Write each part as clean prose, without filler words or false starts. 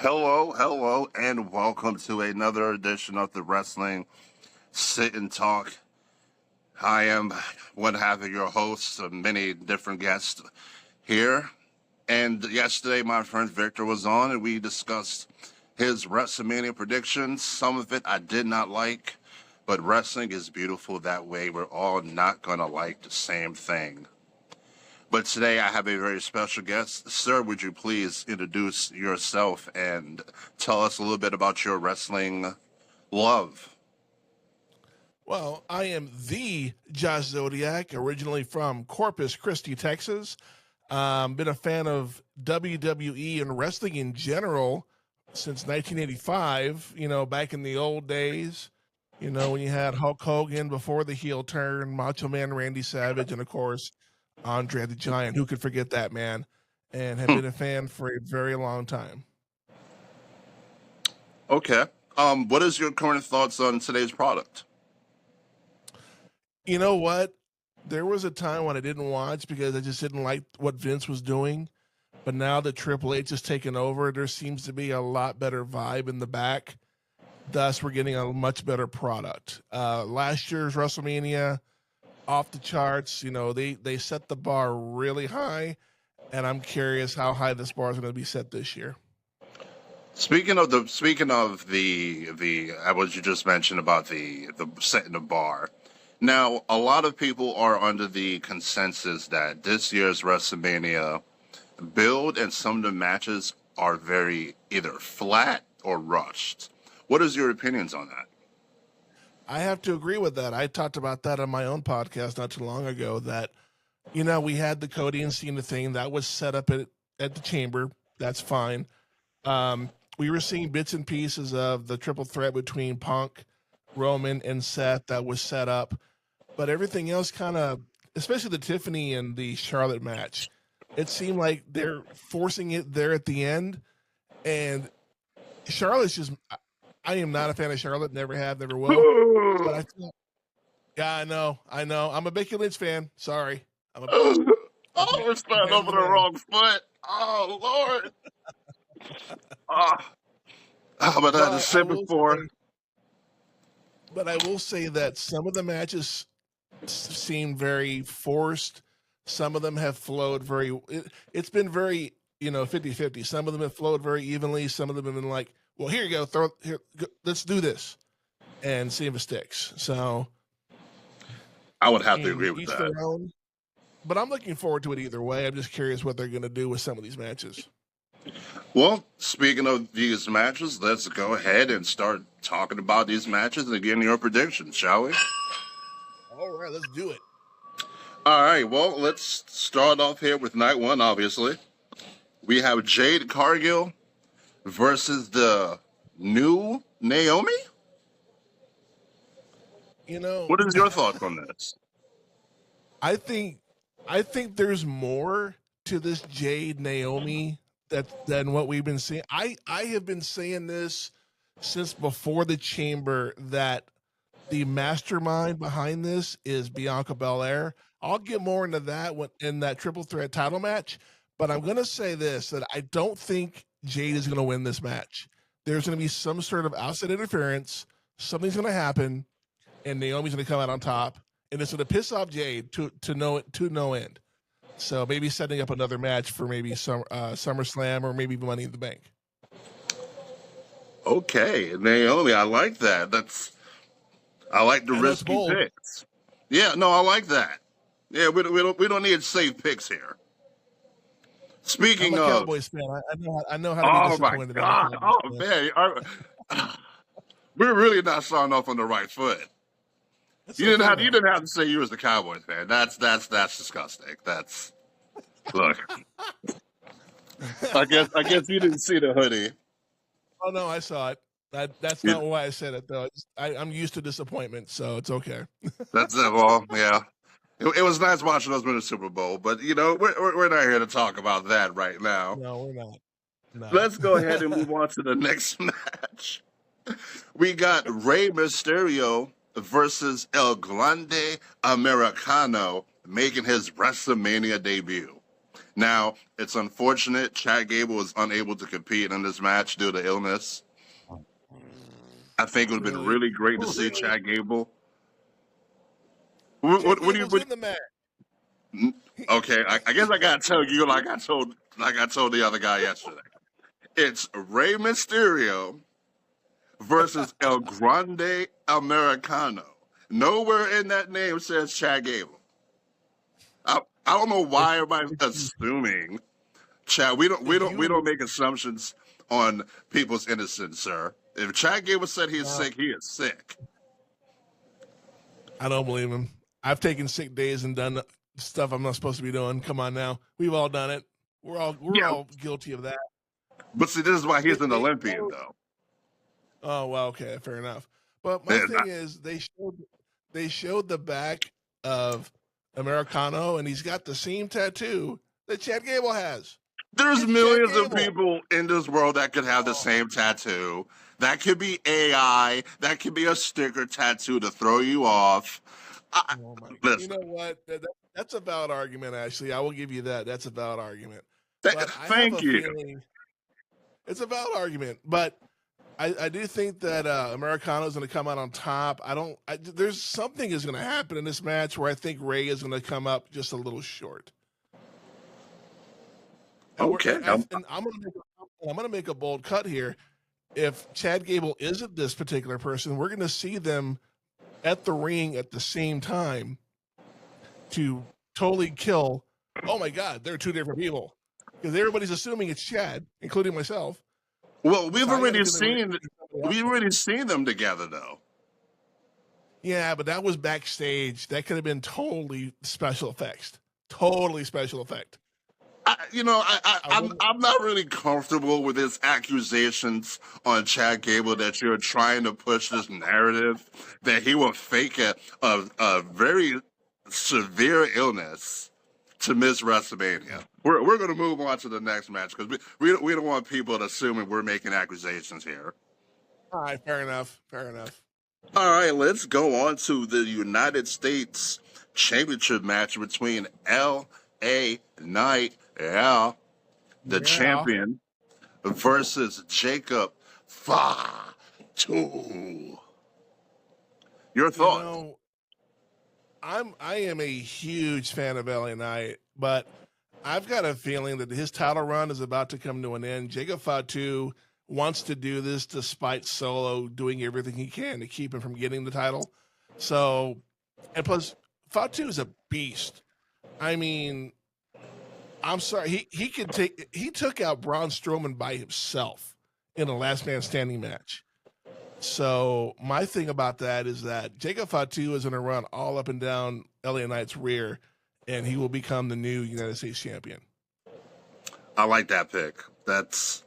Hello, and welcome to another edition of the Wrestling Sit and Talk. I am one half of your hosts, of many different guests here. And yesterday, my friend Victor was on, and we discussed his WrestleMania predictions. Some of it I did not like, but wrestling is beautiful that way. We're all not going to like the same thing. But today I have a very special guest. Sir, would you please introduce yourself and tell us a little bit about your wrestling love? Well, I am the Josh Zodiac, originally from Corpus Christi, Texas. Been a fan of WWE and wrestling in general since 1985, back in the old days, when you had Hulk Hogan before the heel turn, Macho Man Randy Savage, and of course, Andre the Giant. Who could forget that man? And have been a fan for a very long time. Okay. What is your current thoughts on today's product? You know what? There was a time when I didn't watch because I just didn't like what Vince was doing. But now that Triple H has taken over, there seems to be a lot better vibe in the back. Thus, we're getting a much better product. Last year's WrestleMania, off the charts. They set the bar really high, and I'm curious how high this bar is going to be set this year. Speaking of the what you just mentioned about the setting the bar. Now, a lot of people are under the consensus that this year's WrestleMania build and some of the matches are very either flat or rushed. What is your opinions on that? I have to agree with that. I talked about that on my own podcast not too long ago that, we had the Cody and Cena thing that was set up at the Chamber. That's fine. We were seeing bits and pieces of the triple threat between Punk, Roman, and Seth that was set up. But everything else kind of, especially the Tiffany and the Charlotte match, it seemed like they're forcing it there at the end. And Charlotte's just, I am not a fan of Charlotte, never have, never will. But I feel, yeah, I know. I'm a Becky Lynch fan. Sorry. We're starting over the wrong foot. Oh, Lord. But I had to say before. But I will say that some of the matches seem very forced. Some of them have flowed it's been very, 50-50. Some of them have flowed very evenly. Some of them have been like, well, here you go, let's do this and see if it sticks. So I would have to agree with that. But I'm looking forward to it either way. I'm just curious what they're going to do with some of these matches. Well, speaking of these matches, let's go ahead and start talking about these matches and getting your predictions, shall we? All right, let's do it. All right, well, let's start off here with night one, obviously. We have Jade Cargill versus the new Naomi. What is your thoughts on this? I think there's more to this Jade Naomi than what we've been seeing. I have been saying this since before the Chamber that the mastermind behind this is Bianca Belair. I'll get more into that in that triple threat title match, but I'm going to say this, that I don't think Jade is going to win this match. There's going to be some sort of outside interference. Something's going to happen, and Naomi's going to come out on top, and it's going to piss off Jade to no end. So maybe setting up another match for maybe SummerSlam or maybe Money in the Bank. Okay, Naomi, I like that. I like the risky picks. Yeah, no, I like that. Yeah, we don't need safe picks here. Speaking I'm a of Cowboys fan, I know how to be disappointed. Oh my God! Oh man, we're really not starting off on the right foot. You didn't have to say you was the Cowboys fan. That's disgusting. Look. I guess you didn't see the hoodie. Oh no, I saw it. That's not why I said it though. I'm used to disappointment, so it's okay. That's it. Well, yeah. It was nice watching us win the Super Bowl, but we're not here to talk about that right now. No, we're not. No. Let's go ahead and move on to the next match. We got Rey Mysterio versus El Grande Americano making his WrestleMania debut. Now, it's unfortunate Chad Gable was unable to compete in this match due to illness. I think it would have been Really, really great to see really. Chad Gable. What, Chad what do you? Gable's in the match. Okay, I guess I gotta tell you like I told the other guy yesterday. It's Rey Mysterio versus El Grande Americano. Nowhere in that name says Chad Gable. I don't know If, why everybody's if you assuming Chad. We don't we if don't we don't you make assumptions on people's innocence, sir. If Chad Gable said he is uh, sick, he is sick. I don't believe him. I've taken sick days and done stuff I'm not supposed to be doing. Come on now. We've all done it. We're Yeah, all guilty of that. but see, this is why he's an They Olympian, though. oh well, okay, fair enough. But my Yeah, thing is they showed the back of Americano and he's got the same tattoo that Chad Gable has. there's It's Chad millions of Gable. people in this world that could have the Oh, same tattoo. That could be AI. That could be a sticker tattoo to throw you off. I, oh my! You listen, know what? That's a valid argument. Actually, I will give you that. That's a valid argument. But I have thank a you. feeling it's a valid argument. But I do think that Americano is going to come out on top. There's something is going to happen in this match where I think Ray is going to come up just a little short. And Okay. I'm going to make a bold cut here. If Chad Gable isn't this particular person, we're going to see them at the ring at the same time to totally kill. Oh my God, they're two different people because everybody's assuming it's Chad, including myself. Well, So I got to do the we've already seen them together, though. Yeah, but that was backstage. That could have been totally special effects. Totally special effect. I'm not really comfortable with his accusations on Chad Gable that you're trying to push this narrative that he will fake a very severe illness to miss WrestleMania. We're going to move on to the next match because we don't want people assuming we're making accusations here. All right, fair enough. Fair enough. All right, let's go on to the United States Championship match between L.A. Knight, the Yeah. champion, versus Jacob Fatu. Your You thoughts? know, I am a huge fan of LA Knight, but I've got a feeling that his title run is about to come to an end. Jacob Fatu wants to do this despite Solo doing everything he can to keep him from getting the title. So, and plus, Fatu is a beast. I mean, I'm sorry, he took out Braun Strowman by himself in a last man standing match. So my thing about that is that Jacob Fatu is going to run all up and down LA Knight's rear, and he will become the new United States champion. I like that pick. That's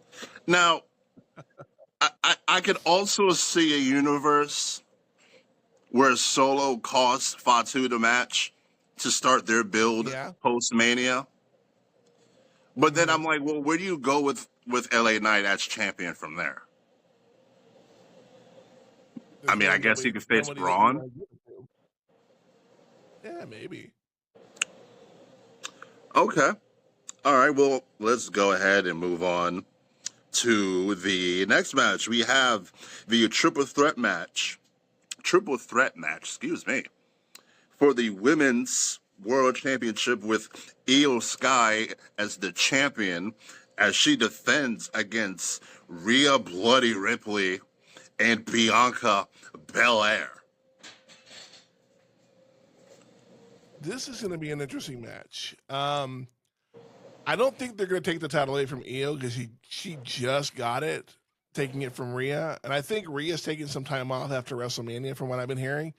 now. I could also see a universe where Solo costs Fatu the match to start their build Yeah. post Mania. But then I'm like, well, where do you go with LA Knight as champion from there? I mean, I guess he could face Braun. Yeah, maybe. Okay. All right. Well, let's go ahead and move on to the next match. We have the triple threat match. Triple threat match, excuse me, for the Women's World Championship with Io Sky as the champion as she defends against Rhea Bloody Ripley and Bianca Belair. This is going to be an interesting match. I don't think they're going to take the title away from Io because she just got it, taking it from Rhea. And I think Rhea's taking some time off after WrestleMania from what I've been hearing.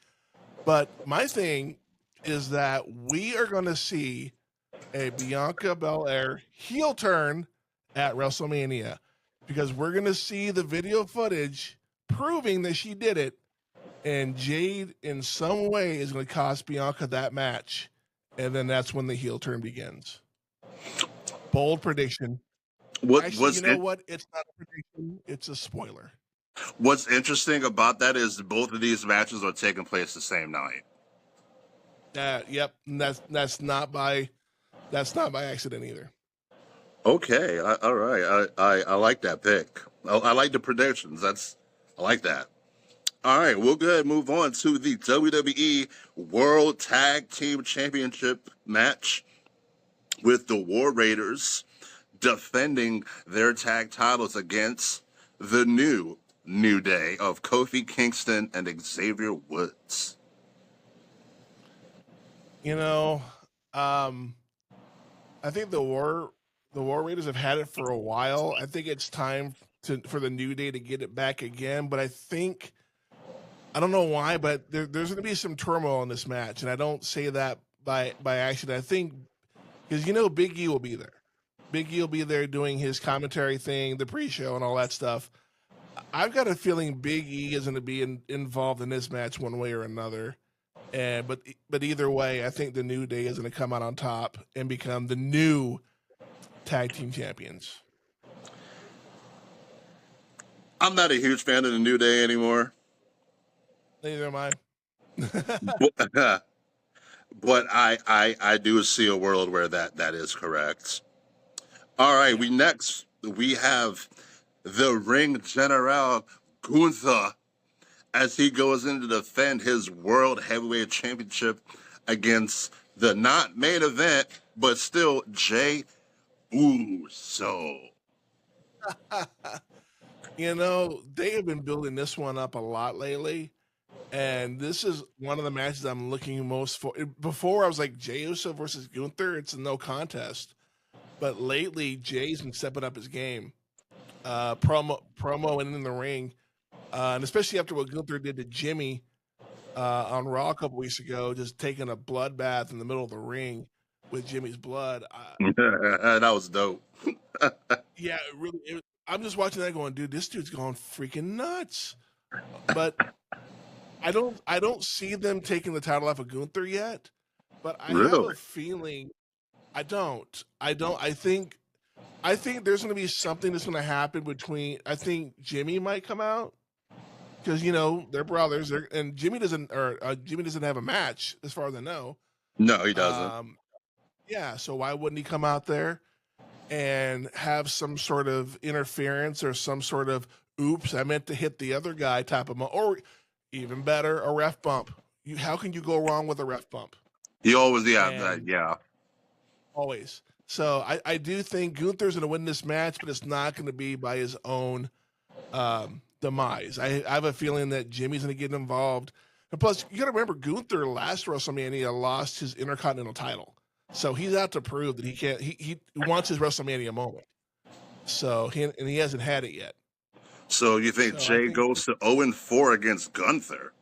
But my thing is that we are going to see a Bianca Belair heel turn at WrestleMania because we're going to see the video footage proving that she did it. And Jade, in some way, is going to cost Bianca that match. And then that's when the heel turn begins. Bold prediction. Actually, you know what? It's not a prediction. It's a spoiler. What's interesting about that is both of these matches are taking place the same night. Yep. And that's not by accident either. Okay, all right. I like that pick. I like the predictions. I like that. All right, we'll go ahead and move on to the WWE World Tag Team Championship match with the War Raiders defending their tag titles against the New Day of Kofi Kingston and Xavier Woods. You know, um, I think the War Raiders have had it for a while. I think it's time for the New Day to get it back again. But I don't know why, but there's going to be some turmoil in this match, and I don't say that by accident. I think because Big E will be there. Big E will be there doing his commentary thing, the pre-show, and all that stuff. I've got a feeling Big E is going to be involved in this match one way or another. And but either way, I think the New Day is going to come out on top and become the new tag team champions. I'm not a huge fan of the New Day anymore, Neither am I. but, but I do see a world where that is correct. All right, Yeah. we have the Ring General Gunther as he goes in to defend his World Heavyweight Championship against the not main event, but still Jay Uso. They have been building this one up a lot lately. And this is one of the matches I'm looking most for. Before I was like Jey Uso versus Gunther, it's a no contest. But lately, Jay's been stepping up his game, promo and in the ring, and especially after what Gunther did to Jimmy on Raw a couple weeks ago, just taking a bloodbath in the middle of the ring with Jimmy's blood. That was dope. Yeah, it really. I'm just watching that, going, dude, this dude's going freaking nuts. But I don't see them taking the title off of Gunther yet. But I have a Really? feeling I don't. I don't. I think there's going to be something that's going to happen between. I think Jimmy might come out because they're brothers, and Jimmy doesn't have a match as far as I know. No, he doesn't. Um, yeah, so why wouldn't he come out there and have some sort of interference or some sort of "oops, I meant to hit the other guy" type of or even better, a ref bump. How can you go wrong with a ref bump? He always, yeah, And yeah. always. So I do think Gunther's going to win this match, but it's not going to be by his own demise. I have a feeling that Jimmy's going to get involved. And plus, you got to remember, Gunther last WrestleMania lost his Intercontinental title. So he's out to prove that he can't. He wants his WrestleMania moment. So he hasn't had it yet. So you think So I Jay think, goes to 0-4 against Gunther?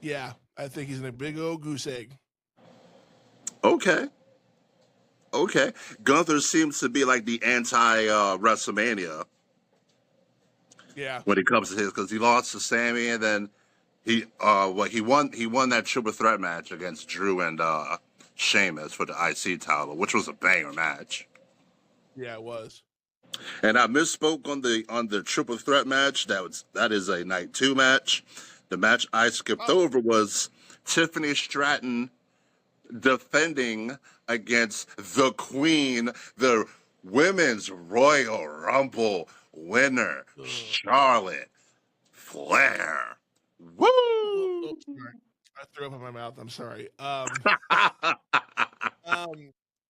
yeah, I think he's in a big old goose egg. Okay. Okay. Gunther seems to be like the anti WrestleMania Yeah, when it comes to his, because he lost to Sammy, and then he won that triple threat match against Drew and Sheamus for the IC title, which was a banger match. yeah, it was. And I misspoke on the triple threat match. That is a night 2 match. The match I skipped Oh, over was Tiffany Stratton defending against the Queen, the Women's Royal Rumble winner, ugh. Charlotte Flair. Oh, Woo! sorry. I threw up in my mouth. I'm sorry. Um,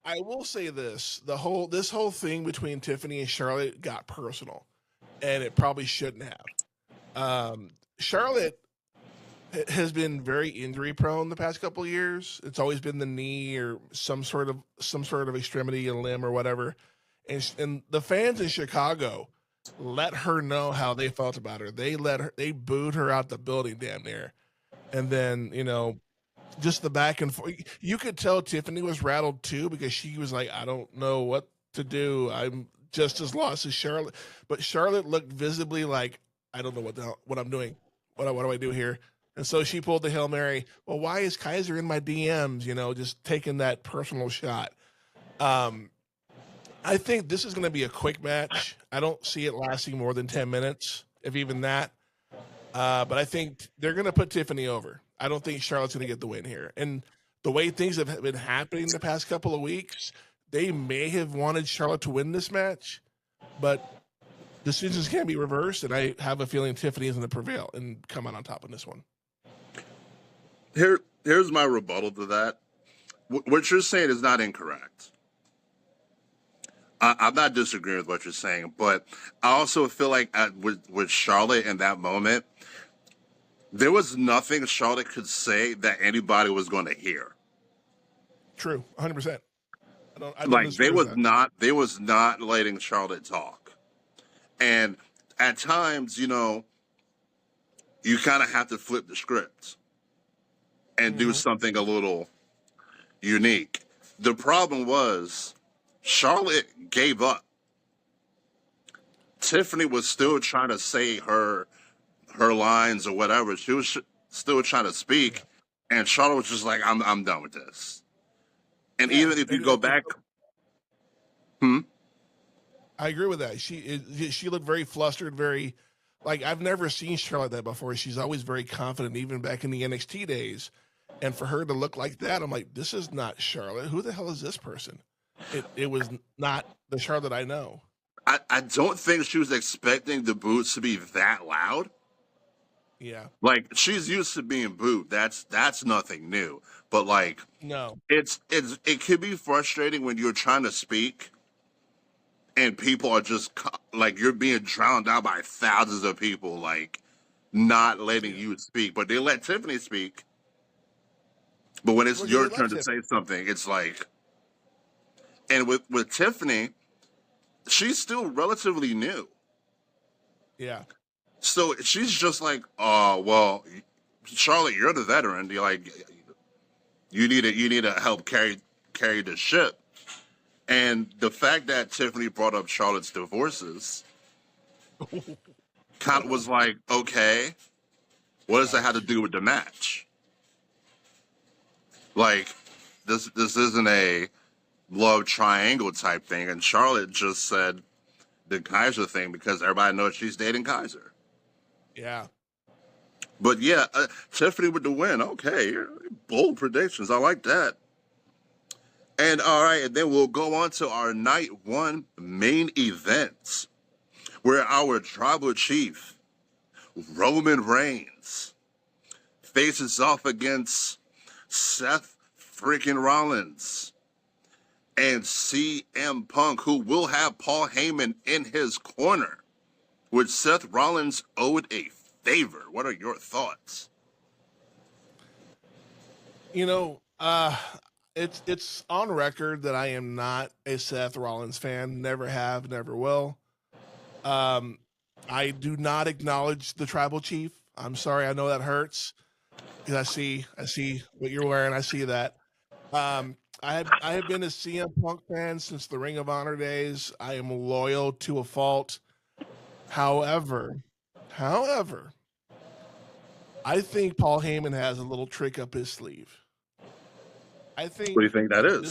I will say this: this whole thing between Tiffany and Charlotte got personal, and it probably shouldn't have. Charlotte has been very injury prone the past couple of years. It's always been the knee or some sort of extremity, a limb or whatever. And the fans in Chicago let her know how they felt about her. They booed her out the building damn near. And then, just the back and forth. You could tell Tiffany was rattled too because she was like, I don't know what to do. I'm just as lost as Charlotte. But Charlotte looked visibly like, I don't know what I'm doing. What do I do here? And so she pulled the Hail Mary. Well, why is Kaiser in my DMs? Just taking that personal shot. Um, I think this is going to be a quick match. I don't see it lasting more than 10 minutes, if even that. But I think they're going to put Tiffany over. I don't think Charlotte's going to get the win here. And the way things have been happening the past couple of weeks, they may have wanted Charlotte to win this match, but decisions can be reversed, and I have a feeling Tiffany is going to prevail and come out on top in this one. Here's my rebuttal to that. What you're saying is not incorrect. I'm not disagreeing with what you're saying, but I also feel like with Charlotte in that moment, there was nothing Charlotte could say that anybody was going to hear. True, 100%. I don't Like disagree with that. they was not letting Charlotte talk, and at times, you kind of have to flip the script and do something a little unique. The problem was Charlotte gave up. Tiffany was still trying to say her lines or whatever. She was still trying to speak, and Charlotte was just like, "I'm done with this." And even if you go back, I agree with that. She looked very flustered, very like I've never seen Charlotte that before. She's always very confident, even back in the NXT days. And for her to look like that, I'm like, this is not Charlotte. Who the hell is this person? It was not the Charlotte I know. I don't think she was expecting the boots to be that loud. Yeah. Like she's used to being booed. That's nothing new. But like No. it can be frustrating when you're trying to speak and people are just like you're being drowned out by thousands of people like not letting you speak. But they let Tiffany speak. But when it's your turn to say something, it's like, and with Tiffany, she's still relatively new. Yeah. So she's just like, oh, well, Charlotte, you're the veteran. You're like, you need to help carry the ship. And the fact that Tiffany brought up Charlotte's divorces kind of was like, okay, what does that have to do with the match? Like, this isn't a love triangle type thing. And Charlotte just said the Kaiser thing because everybody knows she's dating Kaiser. Yeah. But yeah, Tiffany with the win. Okay, bold predictions. I like that. And all right, and then we'll go on to our night one main event, where our tribal chief, Roman Reigns, faces off against Seth freaking Rollins and CM Punk, who will have Paul Heyman in his corner, which Seth Rollins owed a favor. What are your thoughts? It's on record that I am not a Seth Rollins fan. Never have, never will. I do not acknowledge the tribal chief. I'm sorry, I know that hurts. Because I see what you're wearing. I see that. I have been a CM Punk fan since the Ring of Honor days. I am loyal to a fault. However, I think Paul Heyman has a little trick up his sleeve. What do you think that is?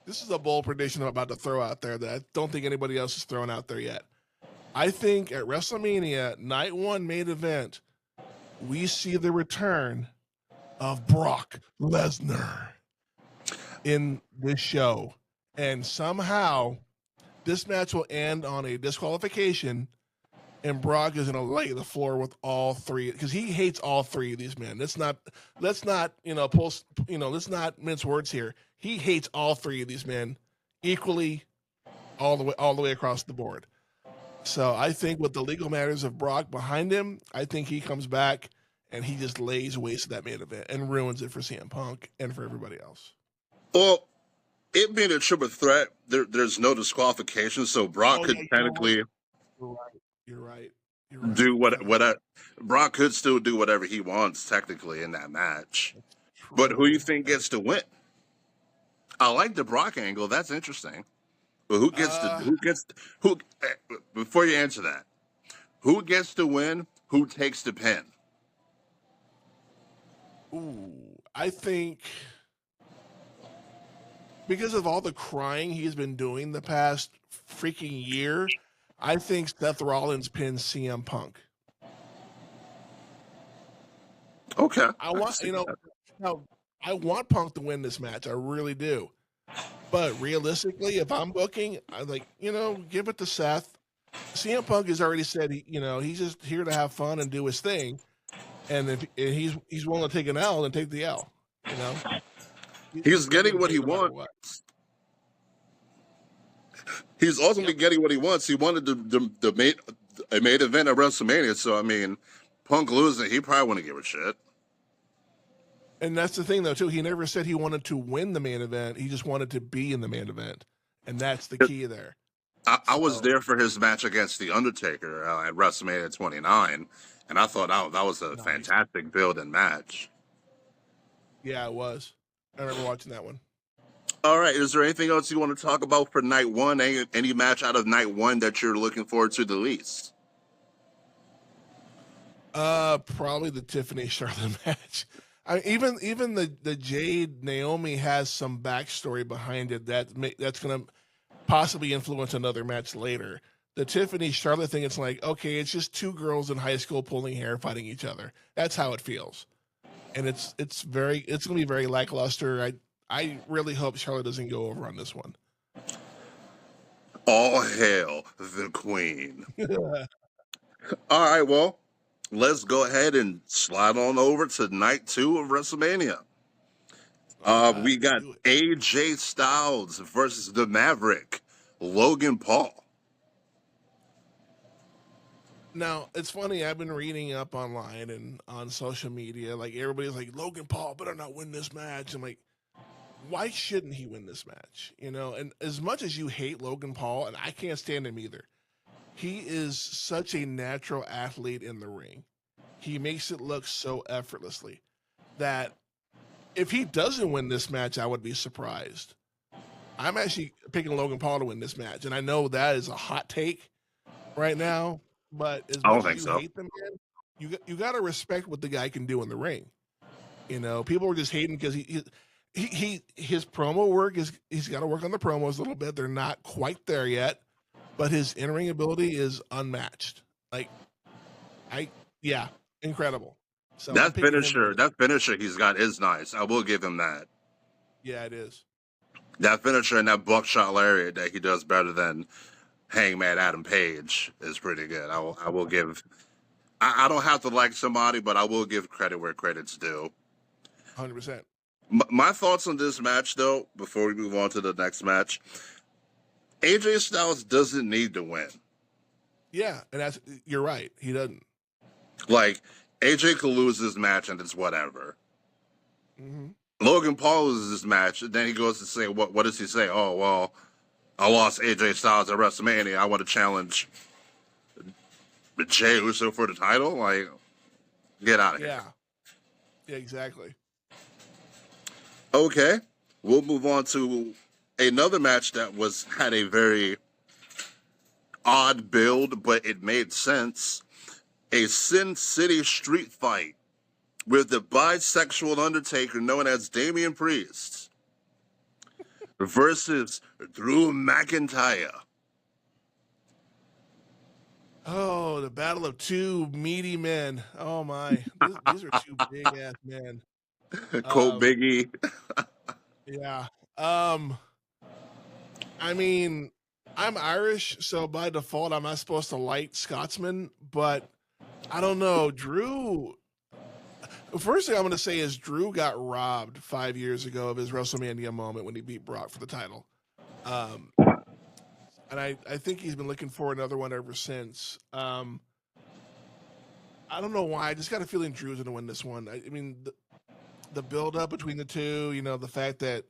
This is a bold prediction I'm about to throw out there that I don't think anybody else has thrown out there yet. I think at WrestleMania Night 1 main event, we see the return of Brock Lesnar in this show. And somehow this match will end on a disqualification, and Brock is going to lay the floor with all three because he hates all three of these men. Let's not let's not mince words here. He hates all three of these men equally, all the way across the board. So I think with the legal matters of Brock behind him, I think he comes back and he just lays waste to that main event and ruins it for CM Punk and for everybody else. Well, it being a triple threat, there's no disqualification, so Brock could technically You're right. do whatever. Brock could still do whatever he wants technically in that match. But who do you think gets to win? I like the Brock angle. That's interesting. But who gets before you answer that, who gets to win? Who takes the pin? Ooh, I think because of all the crying he's been doing the past freaking year, I think Seth Rollins pins CM Punk. Okay. I want Punk to win this match. I really do. But realistically, if I'm booking, I like, give it to Seth. CM Punk has already said he's just here to have fun and do his thing, and if and he's willing to take an L, then take the L. He's He's getting getting what he paid no matter wants. what. He's ultimately Yep. getting what he wants. He wanted the main event at WrestleMania. So I mean, Punk losing, he probably wouldn't give a shit. And that's the thing, though, too. He never said he wanted to win the main event. He just wanted to be in the main event, and that's the key there. I was So there for his match against The Undertaker at WrestleMania 29, and I thought that was a nice. fantastic build and match. Yeah, it was. I remember watching that one. All right, is there anything else you want to talk about for night one? Any match out of night one that you're looking forward to the least? Probably the Tiffany Charlotte match. Even the Jade Naomi has some backstory behind it that's gonna possibly influence another match later. The Tiffany Charlotte thing, it's like, okay, it's just two girls in high school pulling hair fighting each other. That's how it feels, and it's gonna be very lackluster. I really hope Charlotte doesn't go over on this one. All hail the Queen. All right, well, let's go ahead and slide on over to night 2 of WrestleMania. We got AJ Styles versus the Maverick, Logan Paul. Now, it's funny, I've been reading up online and on social media, like everybody's like, Logan Paul better not win this match. I'm like, why shouldn't he win this match? And as much as you hate Logan Paul, and I can't stand him either, he is such a natural athlete in the ring. He makes it look so effortlessly that if he doesn't win this match, I would be surprised. I'm actually picking Logan Paul to win this match, and I know that is a hot take right now, but as I don't much as think you so. hate the man, you got to respect what the guy can do in the ring. People are just hating because his promo work he's got to work on the promos a little bit. They're not quite there yet, but his in-ring ability is unmatched. Incredible. So That finisher he's got is nice. I will give him that. Yeah, it is. That finisher and that buckshot lariat that he does better than Hangman Adam Page is pretty good. I will give. I don't have to like somebody, but I will give credit where credit's due. 100%. My thoughts on this match, though, before we move on to the next match, AJ Styles doesn't need to win. Yeah, and you're right. He doesn't. Like, AJ could lose this match and it's whatever. Mm-hmm. Logan Paul loses this match, and then he goes to say, what does he say? Oh, well, I lost AJ Styles at WrestleMania. I want to challenge Jey Uso for the title? Like, get out of here. Yeah, exactly. Okay, we'll move on to another match that had a very odd build, but it made sense. A Sin City street fight with the bisexual Undertaker known as Damian Priest versus Drew McIntyre. Oh, the battle of two meaty men. Oh my, these are two big ass men. Cole Biggie. Yeah. I mean, I'm Irish, so by default, I'm not supposed to like Scotsmen, but I don't know. Drew. First thing I'm going to say is Drew got robbed 5 years ago of his WrestleMania moment when he beat Brock for the title. And I think he's been looking for another one ever since. I don't know why. I just got a feeling Drew's going to win this one. I mean, the build up between the two, the fact that,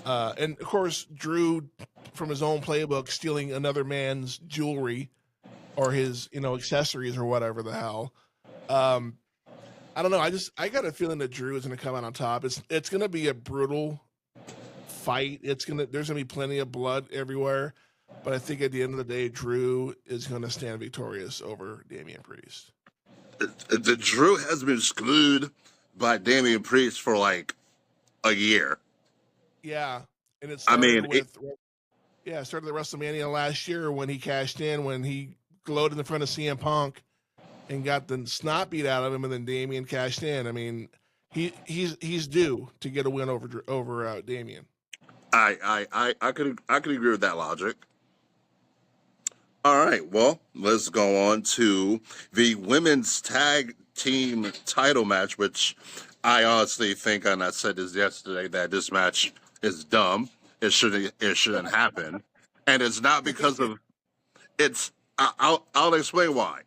and of course, Drew from his own playbook stealing another man's jewelry or his, accessories or whatever the hell. I don't know. I got a feeling that Drew is going to come out on top. It's going to be a brutal fight. There's going to be plenty of blood everywhere. But I think at the end of the day, Drew is going to stand victorious over Damian Priest. The Drew has been screwed by Damian Priest for like a year. Yeah, and it started it started at WrestleMania last year when he cashed in, when he gloated in front of CM Punk and got the snot beat out of him, and then Damian cashed in. I mean, he's due to get a win over Damian. I could agree with that logic. All right, well, let's go on to the women's tag team title match, which I honestly think, and I said this yesterday, that this match is dumb. It shouldn't happen, and it's not because of it's. I'll explain why.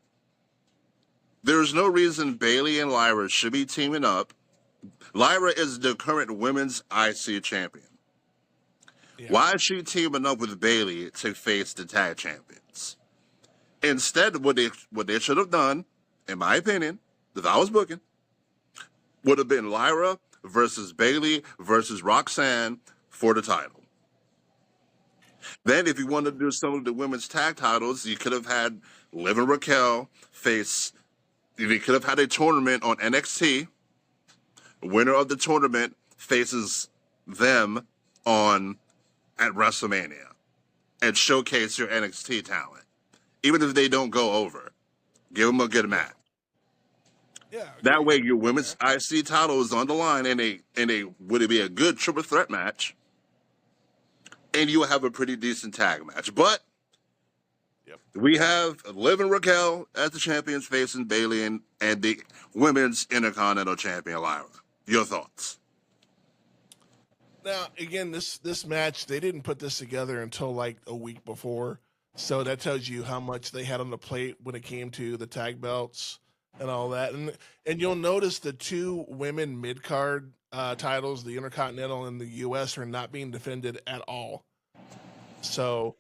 There's no reason Bailey and Lyra should be teaming up. Lyra is the current women's IC champion. Yeah. Why is she teaming up with Bailey to face the tag champions? Instead, what they should have done, in my opinion, if I was booking, would have been Lyra versus Bailey versus Roxanne for the title. Then, if you wanted to do some of the women's tag titles, you could have had Liv and Raquel face. You could have had a tournament on NXT. Winner of the tournament faces them on at WrestleMania and showcase your NXT talent. Even if they don't go over, give them a good match. Yeah. That way, Agreed. your women's IC title is on the line in a would it be a good triple threat match, and you will have a pretty decent tag match. But Yep. we have Liv and Raquel as the champions facing Bailey and the women's Intercontinental Champion Lyra. Your thoughts? Now, again, this match, they didn't put this together until like a week before. So that tells you how much they had on the plate when it came to the tag belts and all that. And you'll notice the two women mid card titles, the Intercontinental and the US, are not being defended at all. So,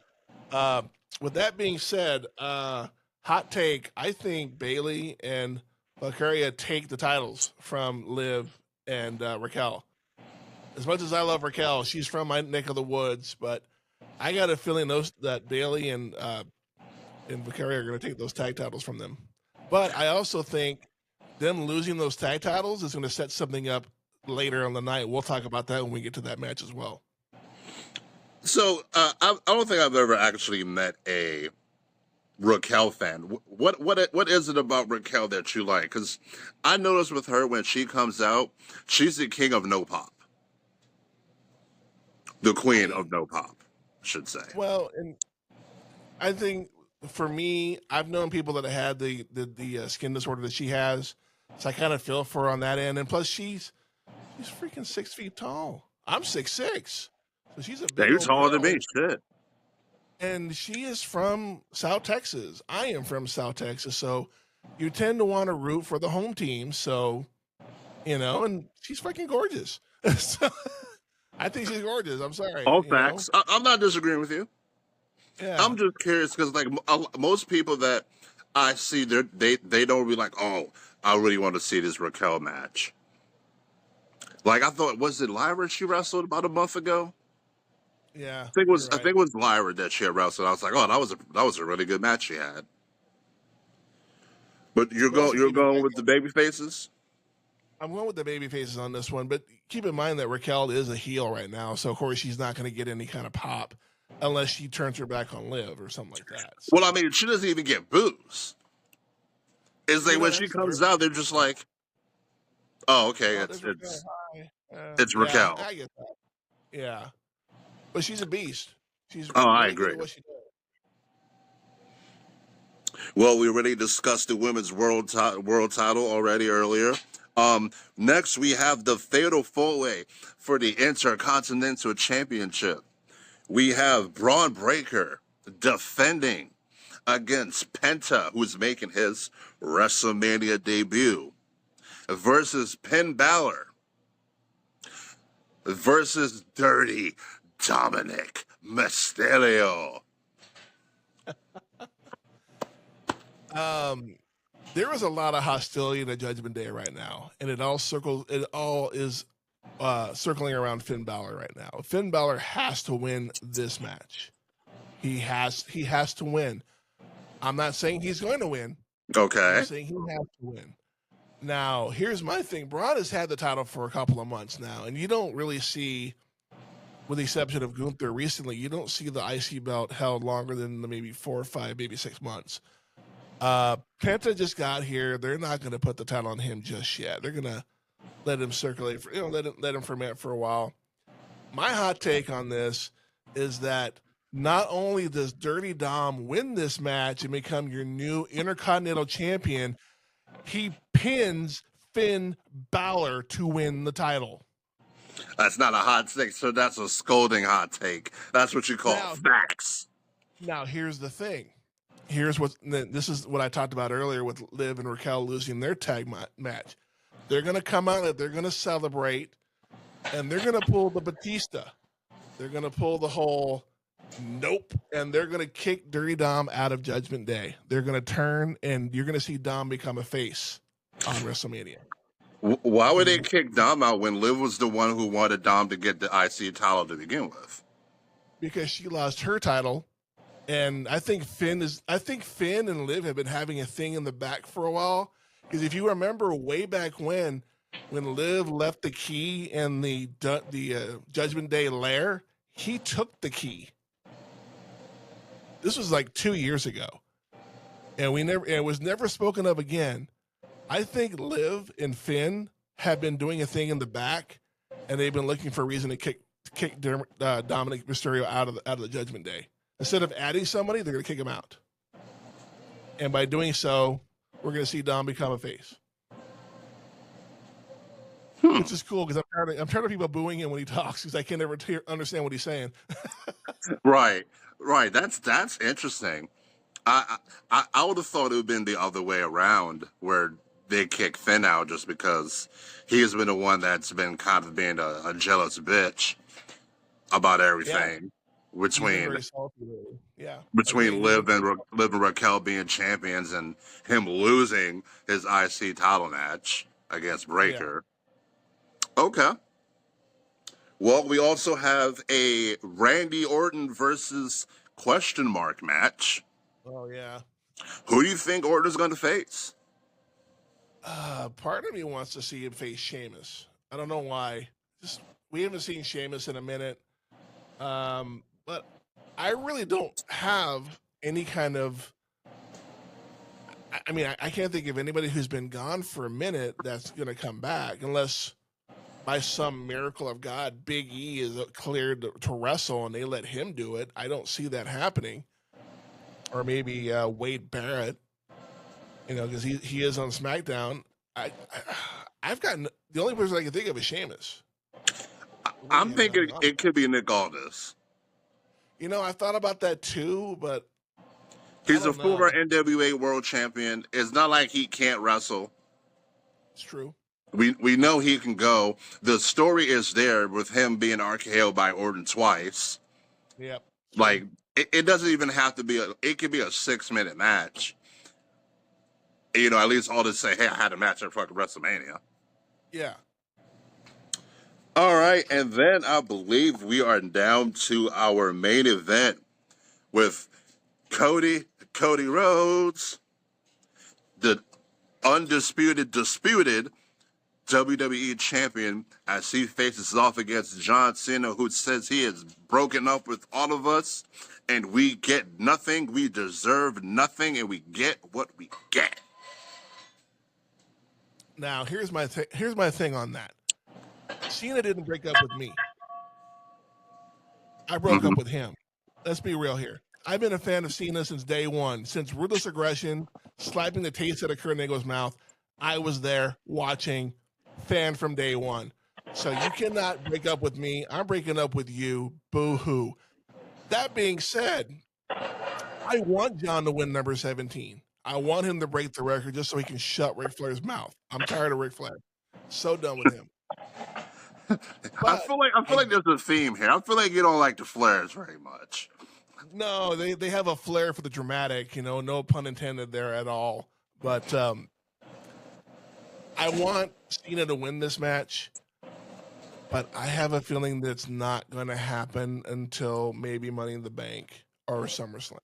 with that being said, hot take: I think Bailey and Valkyria take the titles from Liv and Raquel. As much as I love Raquel, she's from my neck of the woods, but I got a feeling that Bailey and Valkyria are going to take those tag titles from them. But I also think them losing those tag titles is going to set something up later on the night. We'll talk about that when we get to that match as well. So I don't think I've ever actually met a Raquel fan. What is it about Raquel that you like? Because I noticed with her when she comes out, she's the king of no pop, the queen of no pop, I should say. Well, and I think for me, I've known people that have had the skin disorder that she has, so I kind of feel for her on that end. And plus, she's freaking 6 feet tall. I'm 6'6", so she's a Yeah, big you're old taller than girl. me. Shit. And she is from South Texas. I am from South Texas, so you tend to want to root for the home team. So, and she's fucking gorgeous. So, I think she's gorgeous. I'm sorry. All facts. I'm not disagreeing with you. Yeah. I'm just curious because like most people that I see, they don't be like, oh, I really want to see this Raquel match. Like I thought, was it Lyra she wrestled about a month ago? Yeah. I think you're right. it was Lyra that she had wrestled. I was like, oh, that was a really good match she had. But you're going with the baby faces? I'm going with the baby faces on this one, but keep in mind that Raquel is a heel right now, so of course she's not going to get any kind of pop unless she turns her back on Liv or something like that. So, Well, I mean, she doesn't even get boos. It's like when she comes out, they're just like, oh, okay, it's Raquel. I get that. Yeah, but she's a beast. She's I really good agree. at what she does. Well, we already discussed the women's world title already earlier. Next, we have the fatal four-way for the Intercontinental Championship. We have Braun Breaker defending against Penta, who's making his WrestleMania debut, versus Finn Balor versus Dirty Dominic Mysterio. There is a lot of hostility in the Judgment Day right now, and it all is circling around Finn Balor right now. Finn Balor has to win this match. He has to win. I'm not saying he's going to win. Okay. I'm saying he has to win. Now, here's my thing. Braun has had the title for a couple of months now, and you don't really see, with the exception of Gunther recently, you don't see the IC belt held longer than maybe 4 or 5, maybe 6 months. Penta just got here. They're not going to put the title on him just yet. They're going to let him circulate let him ferment for a while. My hot take on this is that not only does Dirty Dom win this match and become your new Intercontinental Champion, he pins Finn Balor to win the title. That's not a hot take, so that's a scolding hot take. That's what you call facts. Now, here's the thing. This is what I talked about earlier with Liv and Raquel losing their tag match. They're going to come out and they're going to celebrate, and they're going to pull the Batista. They're going to pull the whole nope, and they're going to kick Dirty Dom out of Judgment Day. They're going to turn, and you're going to see Dom become a face on WrestleMania. Why would they kick Dom out when Liv was the one who wanted Dom to get the IC title to begin with? Because she lost her title, and I think Finn and Liv have been having a thing in the back for a while. Because if you remember way back when Liv left the key in the Judgment Day lair, he took the key. This was like 2 years ago, and it was never spoken of again. I think Liv and Finn have been doing a thing in the back, and they've been looking for a reason to kick Dominic Mysterio out of the Judgment Day. Instead of adding somebody, they're going to kick him out, and by doing so, we're going to see Dom become a face, which is cool because I'm tired of people booing him when he talks because I can never understand what he's saying. Right. That's interesting. I would have thought it would have been the other way around, where they kick Finn out just because he's been the one that's been kind of being a jealous bitch about everything. Between Liv and Raquel being champions and him losing his IC title match against Breaker. Yeah. Okay. Well, we also have a Randy Orton versus question mark match. Oh, yeah. Who do you think Orton's going to face? Part of me wants to see him face Sheamus. I don't know why. We haven't seen Sheamus in a minute. But I really don't have any kind of... I mean, I can't think of anybody who's been gone for a minute that's going to come back unless... by some miracle of God, Big E is cleared to wrestle and they let him do it. I don't see that happening. Or maybe Wade Barrett, because he is on SmackDown. I've got the only person I can think of is Sheamus. I'm thinking it could be Nick Aldis. I thought about that too, but he's a former NWA World Champion. It's not like he can't wrestle. It's true. We know he can go. The story is there with him being RKO'd by Orton twice. Yep. Like, it doesn't even have to be it could be a 6-minute match. At least all to say, hey, I had a match at fucking WrestleMania. Yeah. All right, and then I believe we are down to our main event with Cody Rhodes, the disputed WWE champion, as he faces off against John Cena, who says he is broken up with all of us, and we get nothing, we deserve nothing, and we get what we get. Now, here's my thing on that. Cena didn't break up with me. I broke up with him. Let's be real here. I've been a fan of Cena since day one. Since Ruthless Aggression, slapping the taste out of Kurt Angle's mouth, I was there watching, fan from day one. So you cannot break up with me. I'm breaking up with you. Boo-hoo. That being said, I want John to win number 17. I want him to break the record just so he can shut Ric Flair's mouth. I'm tired of Ric Flair. So done with him. I feel like there's a theme here. I feel like you don't like the Flairs very much. No, they have a flair for the dramatic, no pun intended there at all. But I want Cena to win this match, but I have a feeling that it's not going to happen until maybe Money in the Bank or SummerSlam.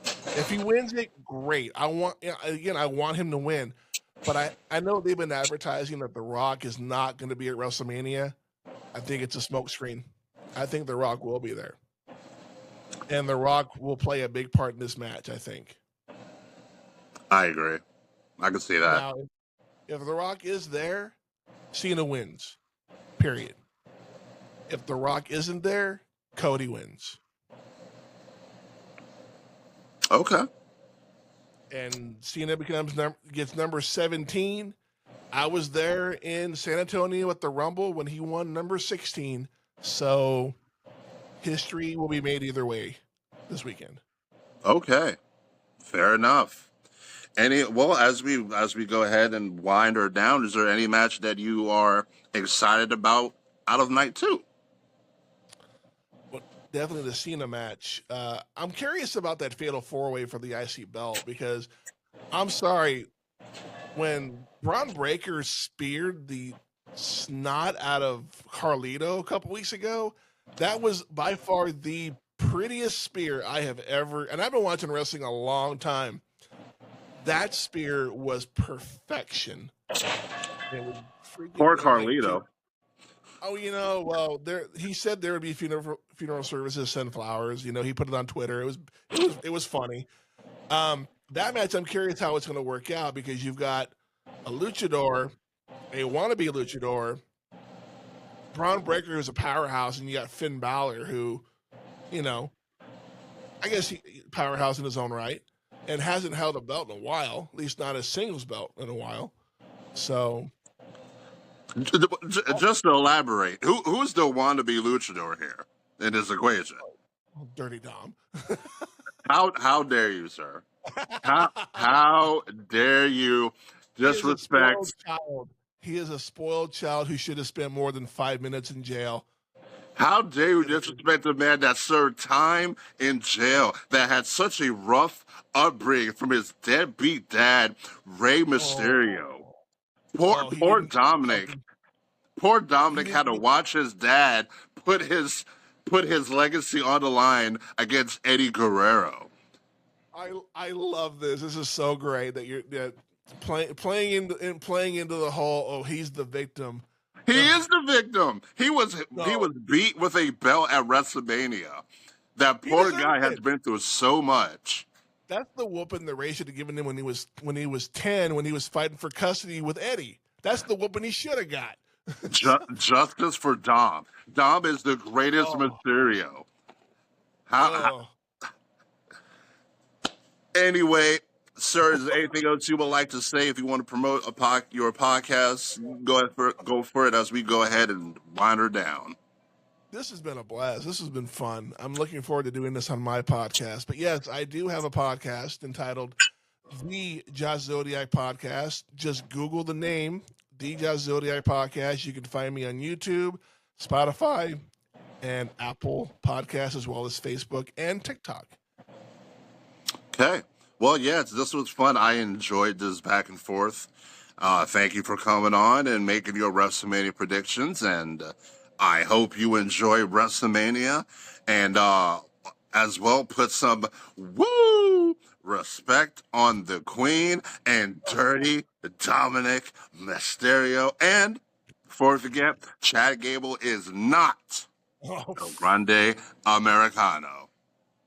If he wins it, great. I want him to win. But I know they've been advertising that The Rock is not going to be at WrestleMania. I think it's a smokescreen. I think The Rock will be there. And The Rock will play a big part in this match, I think. I agree. I can see that. Now, if The Rock is there, Cena wins. Period. If The Rock isn't there, Cody wins. Okay. And Cena gets number 17. I was there in San Antonio at the Rumble when he won number 16. So history will be made either way this weekend. Okay. Fair enough. As we go ahead and wind her down, is there any match that you are excited about out of night 2? Well, definitely the Cena match. I'm curious about that fatal 4-way for the IC belt because I'm sorry, when Braun Breaker speared the snot out of Carlito a couple weeks ago, that was by far the prettiest spear I have ever, and I've been watching wrestling a long time. That spear was perfection. It was freaking Poor like Carlito. well, he said there would be funeral services, send flowers. He put it on Twitter. It was funny. That match, I'm curious how it's going to work out because you've got a luchador, a wannabe luchador, Braun Breaker, who's a powerhouse, and you got Finn Balor, who, I guess powerhouse in his own right, and hasn't held a belt in a while, at least not a singles belt in a while. So, Just to elaborate, who's the wannabe luchador here in this equation? Dirty Dom. How dare you, sir? How dare you disrespect? He is a spoiled child who should have spent more than 5 minutes in jail. How dare you disrespect a man that served time in jail, that had such a rough upbringing from his deadbeat dad, Rey Mysterio? Poor Dominic. Poor Dominic had to watch his dad put his legacy on the line against Eddie Guerrero. I love this. This is so great that you're playing into the whole. Oh, he's the victim. He is the victim. He was beat with a belt at WrestleMania. That poor guy has been through so much. That's the whooping the Ray should have given him when he was 10, when he was fighting for custody with Eddie. That's the whooping he should have got. Justice for Dom. Dom is the greatest Mysterio. Anyway, sir, is there anything else you would like to say? If you want to promote your podcast, go for it as we go ahead and wind her down. This has been a blast. This has been fun. I'm looking forward to doing this on my podcast. But yes, I do have a podcast entitled The Josh Zodiac Podcast. Just Google the name, The Josh Zodiac Podcast. You can find me on YouTube, Spotify, and Apple Podcasts, as well as Facebook and TikTok. Okay. Well, yeah, this was fun. I enjoyed this back and forth. Thank you for coming on and making your WrestleMania predictions. And I hope you enjoy WrestleMania. And as well, put some respect on the Queen and Dirty Dominic Mysterio. And before we forget, Chad Gable is not a Grande Americano.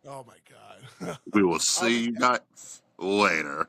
Oh, my God. We will see you guys later.